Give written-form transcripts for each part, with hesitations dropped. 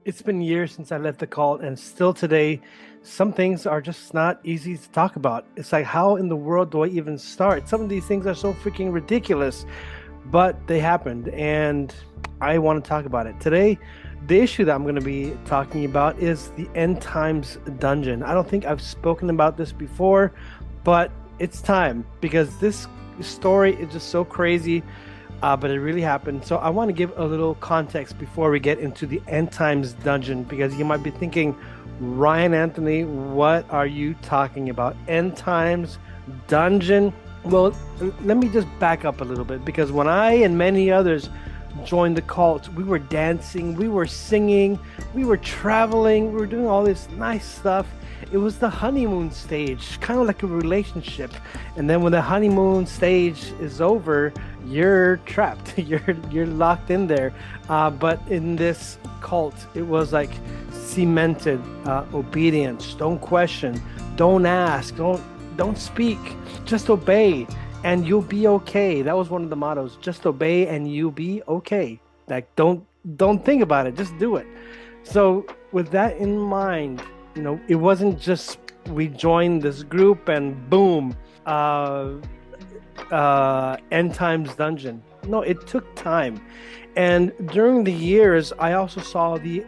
It's been years since I left the cult, and still today, some things are just not easy to talk about. It's like, how in the world do I even start? Some of these things are so freaking ridiculous, but they happened, and I want to talk about it. Today, the issue that I'm going to be talking about is the end times dungeon. I don't think I've spoken about this before, but it's time because this story is just so crazy. But it really happened. So I want to give a little context before we get into the end times dungeon, because you might be thinking, Ryan Anthony, what are you talking about? End times dungeon? Well, let me just back up a little bit, because when I and many others joined the cult, we were dancing, we were singing, we were traveling, we were doing all this nice stuff. It was the honeymoon stage, kind of like a relationship. And then when the honeymoon stage is over, you're trapped. You're locked in there. But in this cult, it was like cemented obedience. Don't question. Don't ask. Don't speak. Just obey, and you'll be okay. That was one of the mottos. Just obey, and you'll be okay. Like don't think about it. Just do it. So with that in mind, it wasn't just we joined this group and boom, end times dungeon. No, it took time. And during the years, I also saw the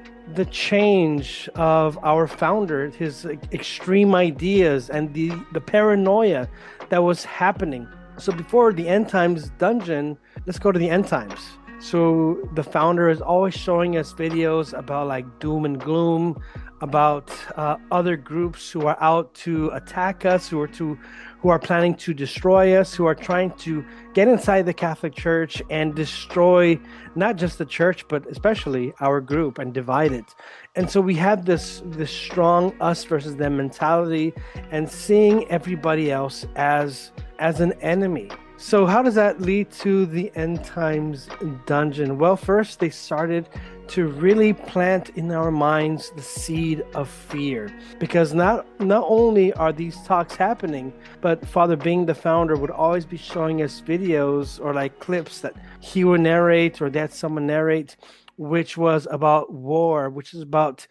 change of our founder, his extreme ideas, and the paranoia that was happening. So before the end times dungeon, let's go to the end times. So the founder is always showing us videos about like doom and gloom, about other groups who are out to attack us, who are planning to destroy us, who are trying to get inside the Catholic Church and destroy not just the church, but especially our group, and divide it. And so we have this strong us versus them mentality, and seeing everybody else as an enemy. So how does that lead to the end times dungeon? Well, first they started to really plant in our minds the seed of fear, because not only are these talks happening, but Father, being the founder, would always be showing us videos or like clips that he would narrate, or that someone narrate, which was about war, which is about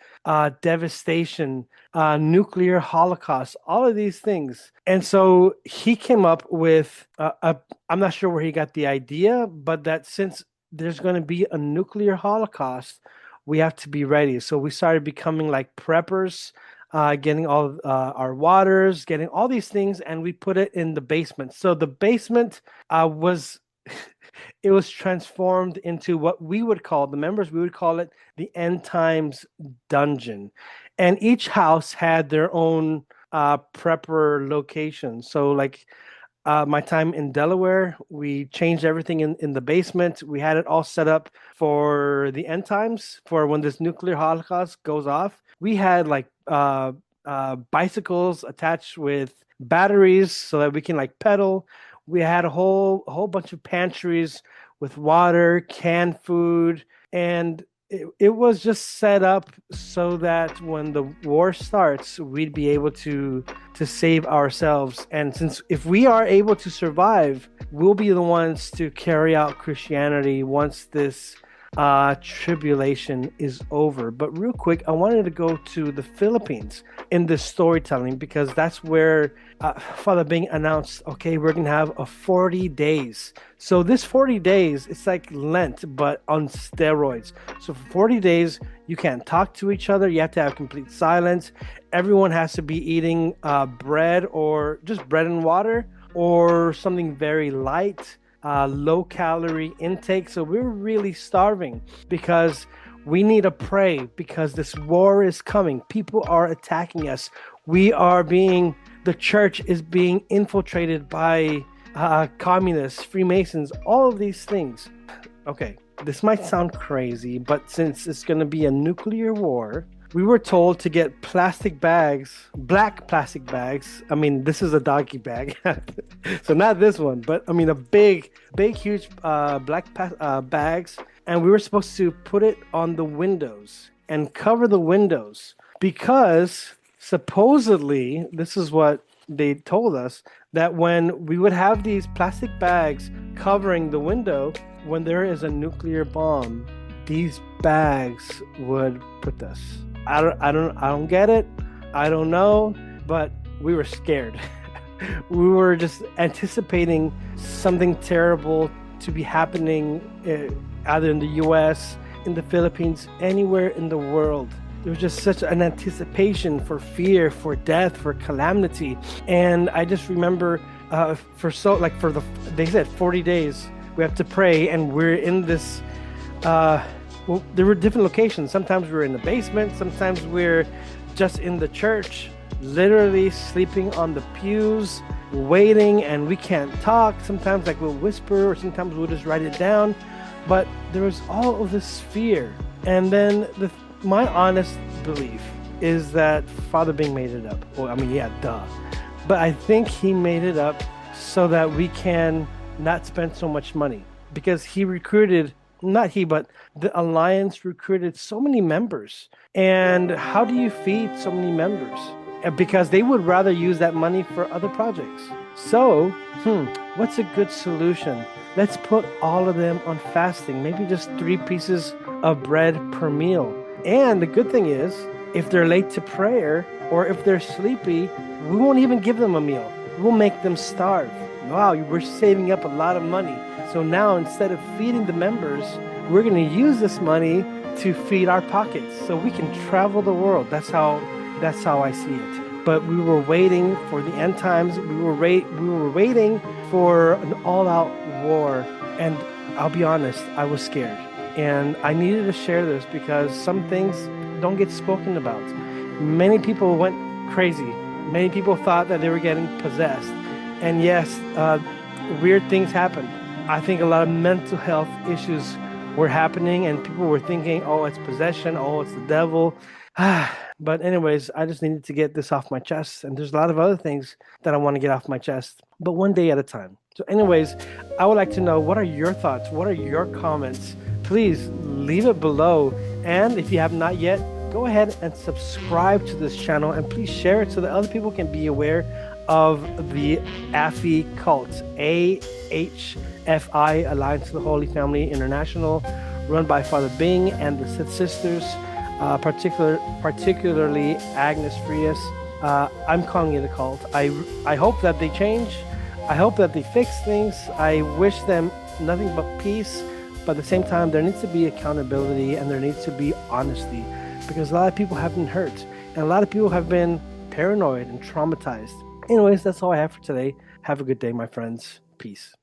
devastation, nuclear holocaust, all of these things. And so he came up with I'm not sure where he got the idea, but that since there's going to be a nuclear holocaust, we have to be ready. So we started becoming like preppers, getting all our waters, getting all these things, and we put it in the basement. So the basement was it was transformed into what we would call, the members, we would call it the end times dungeon. And each house had their own prepper location. So like my time in Delaware, we changed everything in the basement. We had it all set up for the end times, for when this nuclear holocaust goes off. We had like bicycles attached with batteries so that we can like pedal. We had a whole bunch of pantries with water, canned food, and it was just set up so that when the war starts, we'd be able to save ourselves. And since if we are able to survive, we'll be the ones to carry out Christianity once this tribulation is over. But real quick, I wanted to go to the Philippines in this storytelling, because that's where Father Bing announced, okay, we're gonna have a 40 days. So this 40 days, it's like Lent but on steroids. So for 40 days you can't talk to each other, you have to have complete silence. Everyone has to be eating bread, or just bread and water, or something very light, low calorie intake. So we're really starving because we need to pray, because this war is coming. People are attacking us. The church is being infiltrated by communists, Freemasons, all of these things. Okay, this might sound crazy, but since it's going to be a nuclear war, we were told to get plastic bags, black plastic bags. I mean, this is a doggy bag. So not this one, but I mean a big, huge black bags. And we were supposed to put it on the windows and cover the windows, because supposedly, this is what they told us, that when we would have these plastic bags covering the window, when there is a nuclear bomb, these bags would put us. I don't get it. I don't know, but we were scared. We were just anticipating something terrible to be happening, either in the US, in the Philippines, anywhere in the world. There was just such an anticipation for fear, for death, for calamity. And I just remember they said 40 days we have to pray, and we're in this, there were different locations. Sometimes we were in the basement, sometimes we're just in the church, literally sleeping on the pews, waiting, and we can't talk. Sometimes like we'll whisper, or sometimes we'll just write it down. But there was all of this fear. And then my honest belief is that Father Bing made it up. Well, I mean, yeah, duh. But I think he made it up so that we can not spend so much money, because he recruited, not he, but the Alliance recruited so many members. And how do you feed so many members? Because they would rather use that money for other projects. So, what's a good solution? Let's put all of them on fasting, maybe just 3 pieces of bread per meal. And the good thing is, if they're late to prayer or if they're sleepy, we won't even give them a meal. We'll make them starve. Wow, we're saving up a lot of money. So now, instead of feeding the members, we're going to use this money to feed our pockets so we can travel the world. That's how I see it. But we were waiting for the end times. We were waiting for an all-out war. And I'll be honest, I was scared. And I needed to share this because some things don't get spoken about. Many people went crazy. Many people thought that they were getting possessed. And yes, weird things happened. I think a lot of mental health issues were happening, and people were thinking, oh, it's possession, oh, it's the devil. But anyways, I just needed to get this off my chest. And there's a lot of other things that I want to get off my chest, but one day at a time. So anyways, I would like to know, what are your thoughts? What are your comments? Please leave it below. And if you have not yet, go ahead and subscribe to this channel, and please share it so that other people can be aware of the AHFI cult, AHFI, Alliance of the Holy Family International, run by Father Bing and the Sith Sisters, particularly Agnes Frias. I'm calling it a cult. I hope that they change. I hope that they fix things. I wish them nothing but peace. But at the same time, there needs to be accountability, and there needs to be honesty, because a lot of people have been hurt, and a lot of people have been paranoid and traumatized. Anyways, that's all I have for today. Have a good day, my friends. Peace.